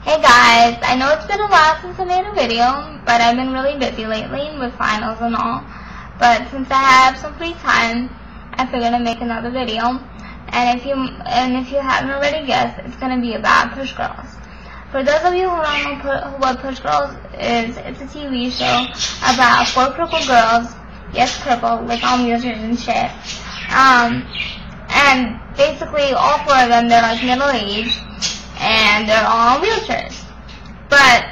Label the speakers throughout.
Speaker 1: Hey guys, I know it's been a while since I made a video, but I've been really busy lately with finals and all. But since I have some free time, I figured I'd make another video. And if you haven't already guessed, it's gonna be about Push Girls. For those of you who don't know what Push Girls is, it's a TV show about 4 crippled girls. Yes, crippled, like on wheelchairs and shit. And basically all 4 of them, they're like middle-aged, and they're all on wheelchairs. But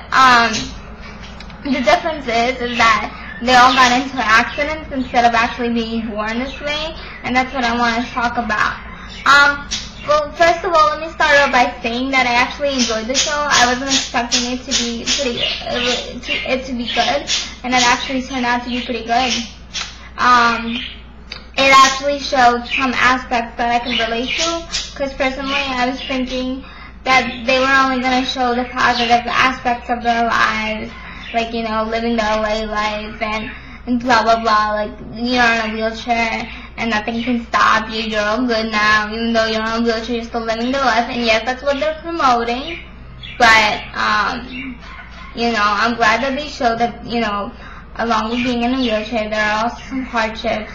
Speaker 1: the difference is that they all got into accidents instead of actually being born this way, and that's what I want to talk about. Well, first of all, let me start off by saying that I actually enjoyed the show. I wasn't expecting it to be good, and it actually turned out to be pretty good. It actually showed some aspects that I could relate to, because personally I was thinking that they were only going to show the positive aspects of their lives, like, you know, living the LA life and blah blah blah, like you're in a wheelchair and nothing can stop you, you're all good now, even though you're in a wheelchair, you're still living the life. And yes, that's what they're promoting, but you know, I'm glad that they showed that, you know, along with being in a wheelchair, there are also some hardships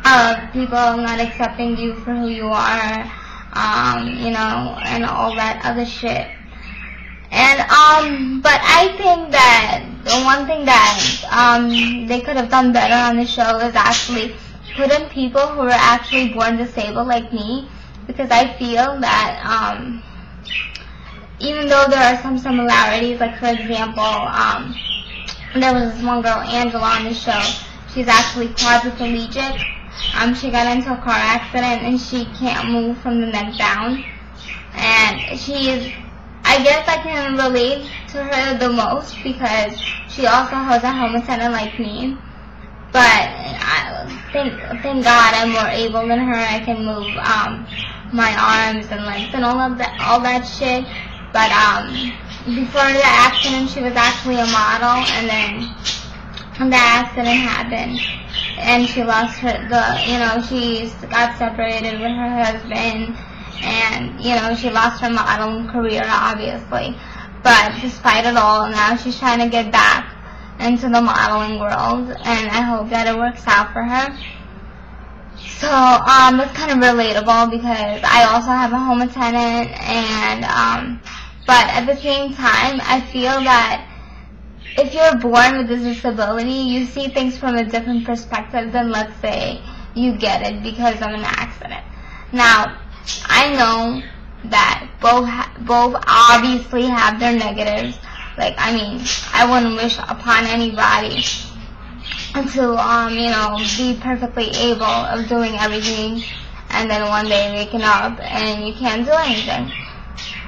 Speaker 1: of people not accepting you for who you are, you know, and all that other shit. And but I think that the one thing that they could have done better on the show is actually put in people who are actually born disabled like me, because I feel that even though there are some similarities, like for example, there was this one girl, Angela, on the show. She's actually quadriplegic. She got into a car accident and she can't move from the neck down. And I guess I can relate to her the most because she also has a home attendant like me. But thank God I'm more able than her. I can move my arms and legs and all that shit. But before the accident, she was actually a model, and then the accident happened, and she lost she got separated with her husband, and, you know, she lost her modeling career, obviously. But despite it all, now she's trying to get back into the modeling world, and I hope that it works out for her. So, it's kind of relatable because I also have a home attendant, and, but at the same time, I feel that if you're born with this disability, you see things from a different perspective than, let's say, you get it because of an accident. Now, I know that both obviously have their negatives. Like, I mean, I wouldn't wish upon anybody to, you know, be perfectly able of doing everything, and then one day waking up and you can't do anything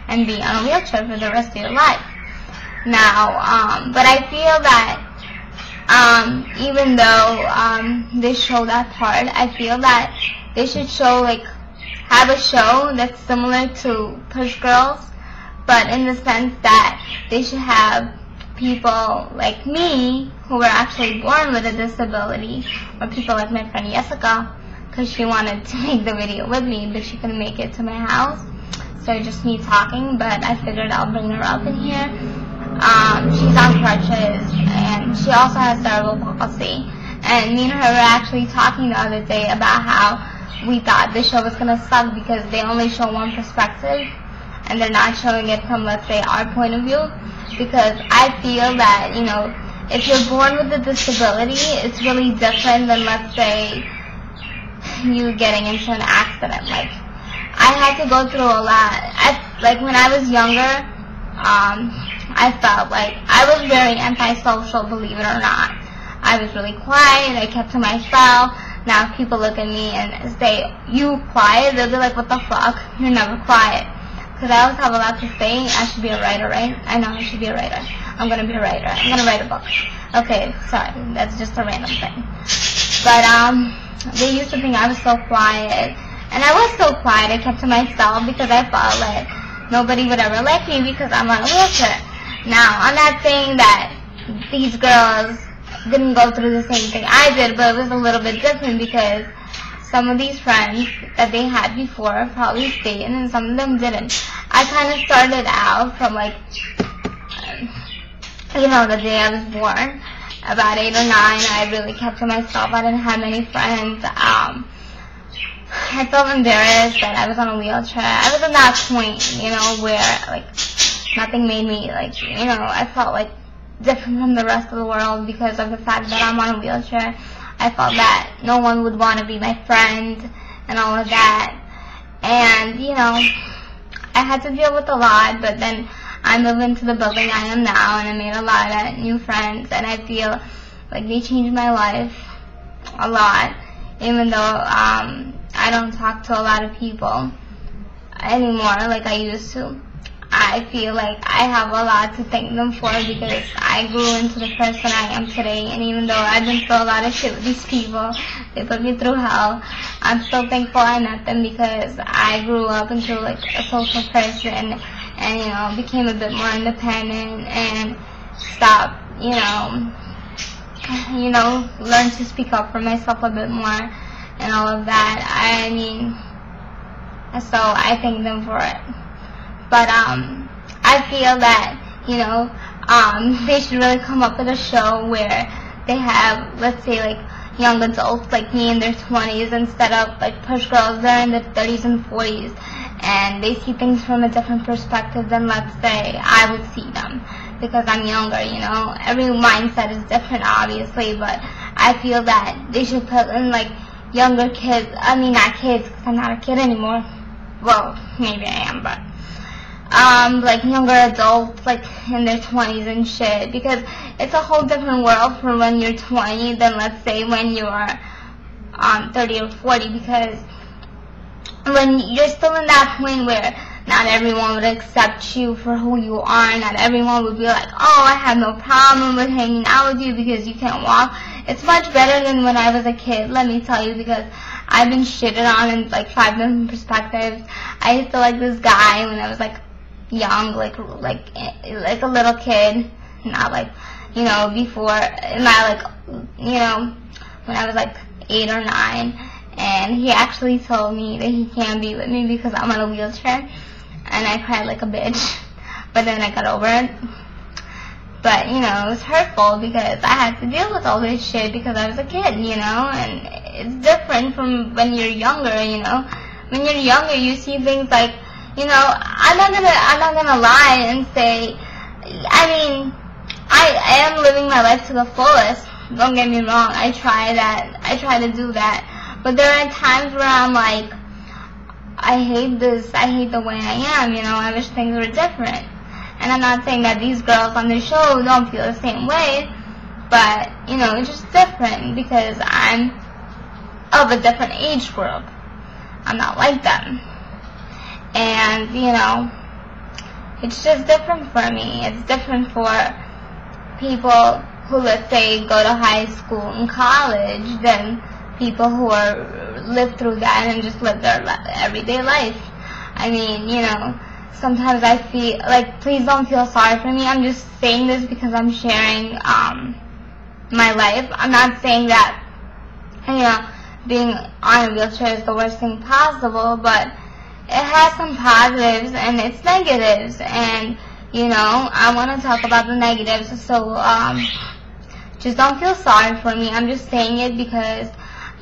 Speaker 1: and be on a wheelchair for the rest of your life. Now, but I feel that even though they show that part, I feel that they should show, like, have a show that's similar to Push Girls, but in the sense that they should have people like me who were actually born with a disability, or people like my friend Jessica, because she wanted to make the video with me, but she couldn't make it to my house, so just me talking. But I figured I'll bring her up in here. She's on crutches, and she also has cerebral palsy, and me and her were actually talking the other day about how we thought the show was gonna suck because they only show one perspective, and they're not showing it from, let's say, our point of view. Because I feel that, you know, if you're born with a disability, it's really different than, let's say, you getting into an accident. Like, I had to go through a lot. Like, when I was younger, I felt like I was very antisocial, believe it or not. I was really quiet. I kept to myself. Now, if people look at me and say, "You quiet?" they'll be like, "What the fuck? You're never quiet." Because I always have a lot to say. I should be a writer, right? I know I should be a writer. I'm going to be a writer. I'm going to write a book. Okay, sorry. That's just a random thing. But, they used to think I was so quiet. And I was so quiet. I kept to myself because I felt like nobody would ever like me because I'm on a wheelchair. Now, I'm not saying that these girls didn't go through the same thing I did, but it was a little bit different because some of these friends that they had before probably stayed, and some of them didn't. I kind of started out from like, you know, the day I was born, about 8 or 9. I really kept to myself. I didn't have many friends. I felt embarrassed that I was on a wheelchair. I was at that point, you know, where like nothing made me like, you know, I felt like different from the rest of the world because of the fact that I'm on a wheelchair. I felt that no one would want to be my friend and all of that. And, you know, I had to deal with a lot, but then I moved into the building I am now, and I made a lot of new friends, and I feel like they changed my life a lot, even though I don't talk to a lot of people anymore like I used to. I feel like I have a lot to thank them for because I grew into the person I am today, and even though I've been through a lot of shit with these people, they put me through hell, I'm still thankful I met them because I grew up into like a social person and, you know, became a bit more independent and stopped, you know, learned to speak up for myself a bit more and all of that. I mean, so I thank them for it. But I feel that, you know, they should really come up with a show where they have, let's say, like young adults like me in their 20s instead of like push girls that are in their 30s and 40s, and they see things from a different perspective than, let's say, I would see them because I'm younger, you know. Every mindset is different, obviously, but I feel that they should put in like younger kids, I mean not kids because I'm not a kid anymore, well, maybe I am, but like younger adults, like in their 20s and shit, because it's a whole different world from when you're 20 than, let's say, when you're 30 or 40, because when you're still in that point where not everyone would accept you for who you are, not everyone would be like, oh, I have no problem with hanging out with you because you can't walk. It's much better than when I was a kid, let me tell you, because I've been shitted on in like 5 different perspectives. I used to like this guy when I was like young, like a little kid, not like, you know, before, not like, you know, when I was like 8 or 9, and he actually told me that he can't be with me because I'm on a wheelchair, and I cried like a bitch, but then I got over it. But, you know, it was hurtful because I had to deal with all this shit because I was a kid, you know, and it's different from when you're younger, you know. When you're younger, you see things like, you know, I'm not gonna lie and say, I mean, I am living my life to the fullest. Don't get me wrong. I try to do that. But there are times where I'm like, I hate this. I hate the way I am. You know, I wish things were different. And I'm not saying that these girls on the show don't feel the same way, but, you know, it's just different because I'm of a different age group. I'm not like them. And, you know, it's just different for me. It's different for people who, let's say, go to high school and college than people who live through that and just live their everyday life. I mean, you know, sometimes I feel like, please don't feel sorry for me. I'm just saying this because I'm sharing my life. I'm not saying that, you know, being on a wheelchair is the worst thing possible, but it has some positives and its negatives, and, you know, I want to talk about the negatives, so just don't feel sorry for me. I'm just saying it because,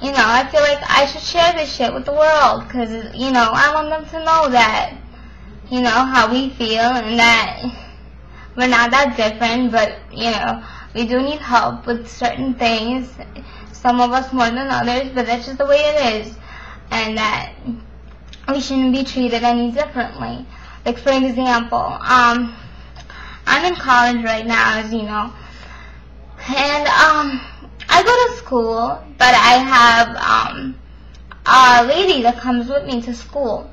Speaker 1: you know, I feel like I should share this shit with the world, because, you know, I want them to know that, you know, how we feel, and that we're not that different, but, you know, we do need help with certain things, some of us more than others, but that's just the way it is, and that we shouldn't be treated any differently. Like, for example, I'm in college right now, as you know, and I go to school, but I have a lady that comes with me to school.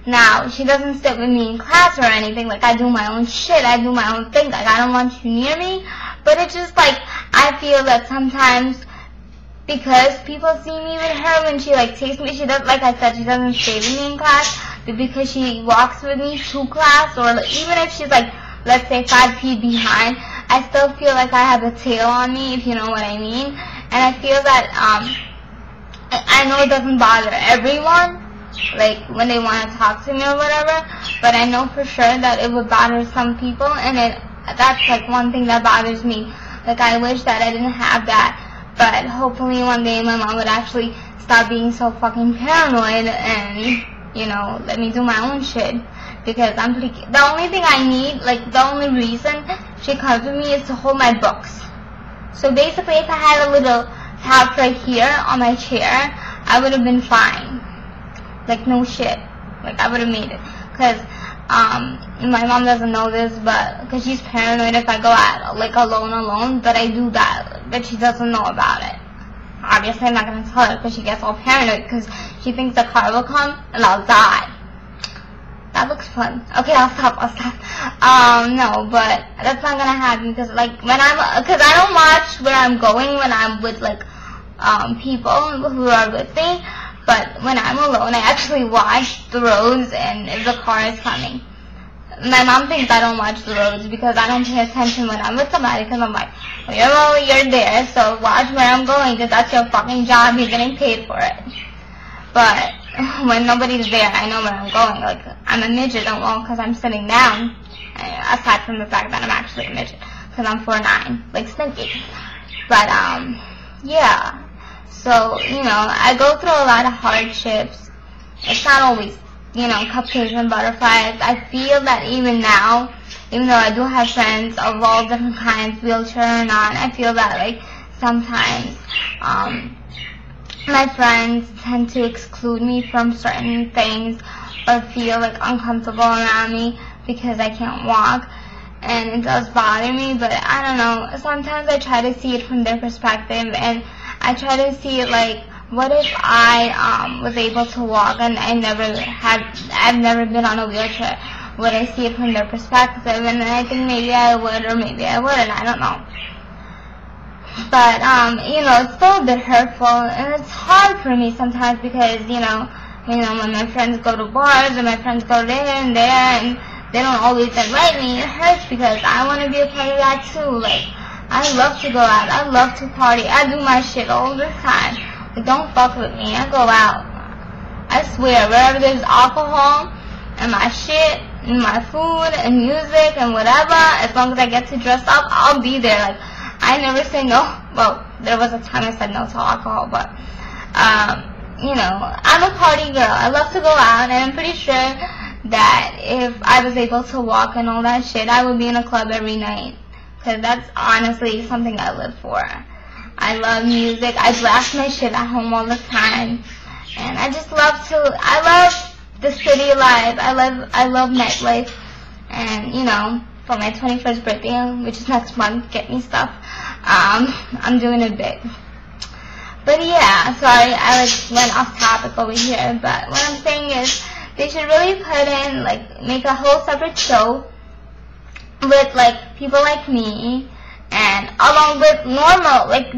Speaker 1: Now, she doesn't sit with me in class or anything. Like, I do my own shit, I do my own thing. Like, I don't want you near me, but it's just like, I feel that sometimes, because people see me with her when she, like, takes me, she does, like I said, she doesn't stay with me in class, but because she walks with me to class, or even if she's, like, let's say 5 feet behind, I still feel like I have a tail on me, if you know what I mean. And I feel that, I know it doesn't bother everyone, like when they want to talk to me or whatever, but I know for sure that it would bother some people, and that's like one thing that bothers me. Like, I wish that I didn't have that, but hopefully one day my mom would actually stop being so fucking paranoid and, you know, let me do my own shit, because the only thing I need, like the only reason she comes with me is to hold my books. So basically, if I had a little couch right here on my chair, I would have been fine. Like, no shit. Like, I would have made it. Because my mom doesn't know this, but because she's paranoid if I go out, like, alone, but I do that. But she doesn't know about it. Obviously, I'm not going to tell her because she gets all paranoid because she thinks the car will come and I'll die. That looks fun. Okay, I'll stop. No, but that's not gonna happen because, like, because I don't watch where I'm going when I'm with, like, people who are with me, but when I'm alone, I actually watch the roads and if the car is coming. My mom thinks I don't watch the roads because I don't pay attention when I'm with somebody, because I'm like, well, you're there, so watch where I'm going because that's your fucking job. You're getting paid for it. But when nobody's there, I know where I'm going. Like, I'm a midget, because I'm sitting down, aside from the fact that I'm actually a midget, because I'm 4'9", like Snooki. But, yeah. So, you know, I go through a lot of hardships. It's not always, you know, cupcakes and butterflies. I feel that even now, even though I do have friends of all different kinds, wheelchair or not, I feel that, like, sometimes, my friends tend to exclude me from certain things or feel like uncomfortable around me because I can't walk, and it does bother me. But I don't know, sometimes I try to see it from their perspective, and I try to see it like, what if I was able to walk and I've never been on a wheelchair? Would I see it from their perspective? And I think maybe I would, or maybe I wouldn't, I don't know. But, you know, it's still a bit hurtful, and it's hard for me sometimes because, you know, when my friends go to bars, and my friends go there, and they don't always invite me, it hurts because I want to be a part of that too. Like, I love to go out, I love to party, I do my shit all the time. Like, don't fuck with me, I go out. I swear, wherever there's alcohol, and my shit, and my food, and music, and whatever, as long as I get to dress up, I'll be there. Like, I never say no. Well, there was a time I said no to alcohol, but, you know, I'm a party girl. I love to go out, and I'm pretty sure that if I was able to walk and all that shit, I would be in a club every night. Because that's honestly something I live for. I love music. I blast my shit at home all the time. And I just love I love the city life. I love nightlife. And, you know, for my 21st birthday, which is next month, get me stuff. I'm doing it big. But yeah, sorry, I went off topic over here. But what I'm saying is, they should really put in, like, make a whole separate show with, like, people like me, and along with normal, like,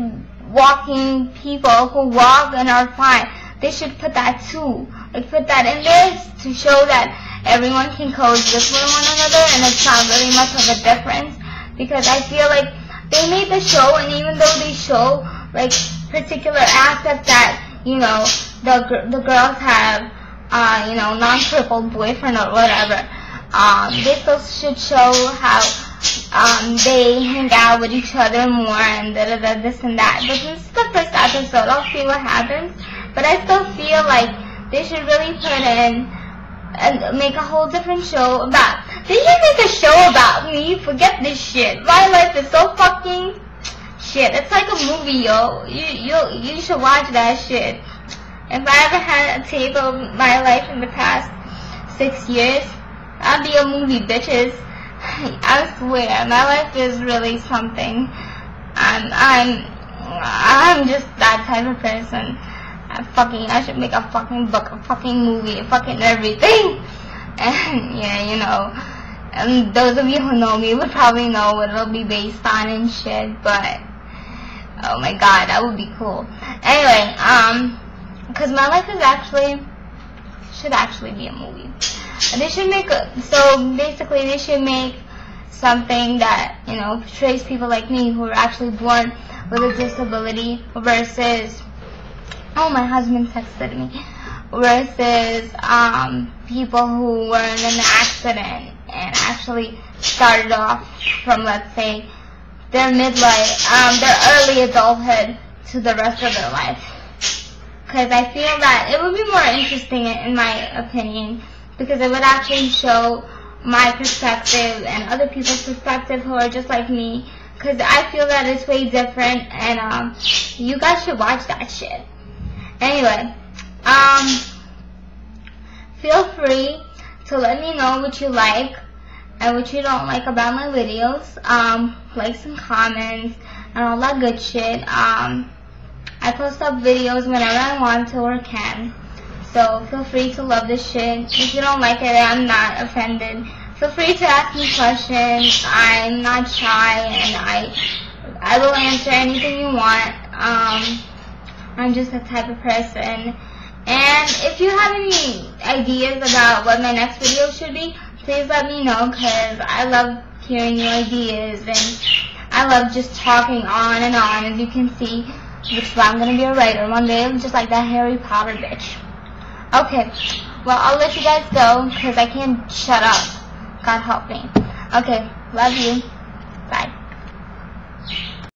Speaker 1: walking people who walk and are fine. They should put that too. Like, put that in there to show that everyone can coexist with one another, and it's not really much of a difference. Because I feel like they made the show, and even though they show, like, particular aspects that, you know, the girls have, you know, non-crippled boyfriend or whatever, they still should show how they hang out with each other more and this and that. But this is the first episode. I'll see what happens. But I still feel like they should really put in and make a whole different show about. They should make a show about me. Forget this shit. My life is so fucking shit. It's like a movie, yo. You should watch that shit. If I ever had a tape of my life in the past 6 years, I'd be a movie, bitches. I swear, my life is really something. I'm just that type of person. I should make a fucking book, a fucking movie, a fucking everything. And yeah, you know, and those of you who know me would probably know what it'll be based on and shit. But oh my god, that would be cool. Anyway, because my life is should actually be a movie. They should make so basically they should make something that, you know, portrays people like me who are actually born with a disability versus, oh, my husband texted me, versus people who were in an accident and actually started off from, let's say, their midlife, their early adulthood to the rest of their life. Because I feel that it would be more interesting, in my opinion, because it would actually show my perspective and other people's perspective who are just like me. Because I feel that it's way different, and you guys should watch that shit. Anyway, feel free to let me know what you like and what you don't like about my videos. Likes and comments and all that good shit. I post up videos whenever I want to or can. So feel free to love this shit. If you don't like it, I'm not offended. Feel free to ask me questions. I'm not shy, and I will answer anything you want. I'm just that type of person. And if you have any ideas about what my next video should be, please let me know, because I love hearing your ideas, and I love just talking on and on, as you can see, which is why I'm going to be a writer one day, just like that Harry Potter bitch. Okay, well, I'll let you guys go, because I can't shut up. God help me. Okay, love you.